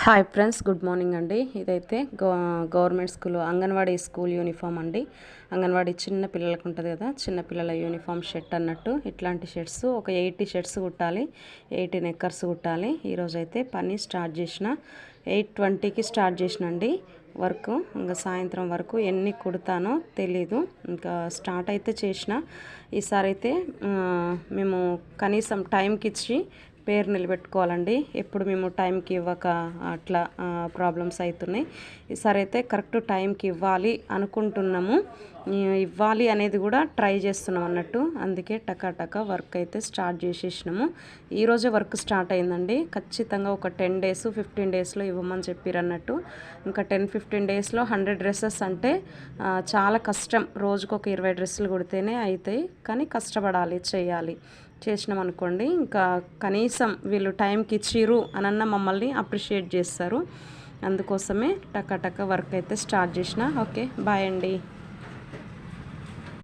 Hi friends, good morning అండి. ఇదైతే government school anganwadi school uniform అండి. అంగన్వాడీ చిన్న పిల్లలకు ఉంటుంది కదా, చిన్న పిల్లల యూనిఫామ్ షర్ట్ అన్నట్టు ఇట్లాంటి షర్ట్స్ ఒక 80 షర్ట్స్ కుట్టాలి, 80 నెక్కర్స్ కుట్టాలి. ఈరోజు అయితే పని స్టార్ట్ చేసిన 8:20కి స్టార్ట్ చేసినండి వర్క్. ఇంకా సాయంత్రం వరకు ఎన్ని కుడతానో తెలీదు. ఇంకా స్టార్ట్ అయితే చేసిన. ఈసారి అయితే మేము కనీసం టైంకి ఇచ్చి పేరు నిలబెట్టుకోవాలండి. ఎప్పుడు మేము టైంకి ఇవ్వక అట్లా ప్రాబ్లమ్స్ అవుతున్నాయి. ఈసారి అయితే కరెక్ట్ టైంకి ఇవ్వాలి అనుకుంటున్నాము. ఇవ్వాలి అనేది కూడా ట్రై చేస్తున్నాం అన్నట్టు. అందుకే టకా వర్క్ అయితే స్టార్ట్ చేసేసినాము. ఈరోజే వర్క్ స్టార్ట్ అయిందండి. ఖచ్చితంగా ఒక 10 డేస్ 15 డేస్లో ఇవ్వమని చెప్పారు అన్నట్టు. ఇంకా 10-15 డేస్లో 100 డ్రెస్సెస్ అంటే చాలా కష్టం. రోజుకు ఒక 20 డ్రెస్సులు కుడితేనే అవుతాయి. కానీ కష్టపడాలి, చేయాలి. చేసినాం అనుకోండి, ఇంకా కనీసం వీళ్ళు టైంకి ఇచ్చిర్రు అనన్న మమ్మల్ని అప్రిషియేట్ చేస్తారు. అందుకోసమే టకా వర్క్ అయితే స్టార్ట్ చేసిన. ఓకే, బాయ్ అండి.